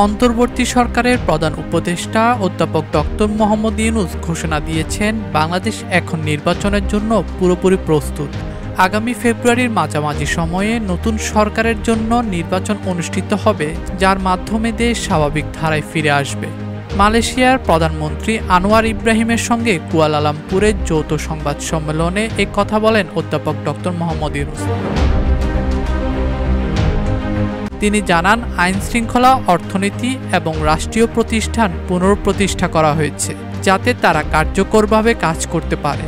অন্তর্বর্তী সরকারের প্রধান উপদেষ্টা অধ্যাপক ডক্টর মোহাম্মদ ইউনূস ঘোষণা দিয়েছেন, বাংলাদেশ এখন নির্বাচনের জন্য পুরোপুরি প্রস্তুত। আগামী ফেব্রুয়ারির মাঝামাঝি সময়ে নতুন সরকারের জন্য নির্বাচন অনুষ্ঠিত হবে, যার মাধ্যমে দেশ স্বাভাবিক ধারায় ফিরে আসবে। মালয়েশিয়ার প্রধানমন্ত্রী আনোয়ার ইব্রাহিমের সঙ্গে কুয়ালালামপুরের যৌথ সংবাদ সম্মেলনে এ কথা বলেন অধ্যাপক ডক্টর মোহাম্মদ ইউনূস। তিনি জানান, আইনশৃঙ্খলা, অর্থনীতি এবং রাষ্ট্রীয় প্রতিষ্ঠান পুনঃপ্রতিষ্ঠা করা হয়েছে, যাতে তারা কার্যকরভাবে কাজ করতে পারে।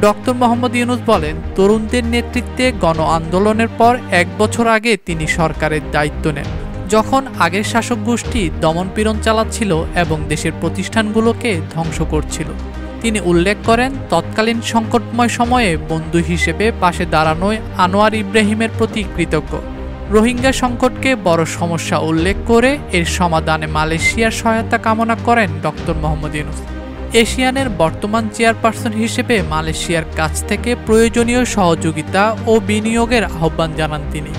ডক্টর মোহাম্মদ ইউনূস বলেন, তরুণদের নেতৃত্বে গণ আন্দোলনের পর 1 বছর আগে তিনি সরকারের দায়িত্ব নেন, যখন আগের শাসক গোষ্ঠী দমনপীড়ন চালাচ্ছিল এবং দেশের প্রতিষ্ঠানগুলোকে ধ্বংস করছিল। তিনি উল্লেখ করেন, তৎকালীন সংকটময় সময়ে বন্ধু হিসেবে পাশে দাঁড়ানোয় আনোয়ার ইব্রাহিমের প্রতি কৃতজ্ঞ। রোহিঙ্গা সংকটকে বড় সমস্যা উল্লেখ করে এর সমাধানে মালয়েশিয়ার সহায়তা কামনা করেন ডক্টর মোহাম্মদ ইউনূস। এশিয়ানের বর্তমান চেয়ারপারসন হিসেবে মালয়েশিয়ার কাছ থেকে প্রয়োজনীয় সহযোগিতা ও বিনিয়োগের আহ্বান জানান তিনি।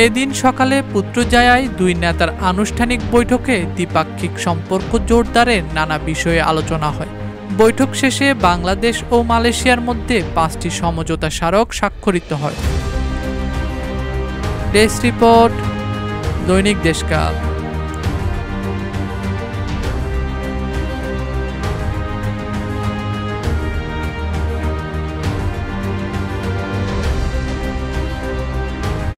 এদিন সকালে পুত্রজায়ায় দুই নেতার আনুষ্ঠানিক বৈঠকে দ্বিপাক্ষিক সম্পর্ক জোরদারের নানা বিষয়ে আলোচনা হয়। বৈঠক শেষে বাংলাদেশ ও মালয়েশিয়ার মধ্যে 5টি সমঝোতা স্মারক স্বাক্ষরিত হয়। ডেস্ক রিপোর্ট, দৈনিক দেশকাল।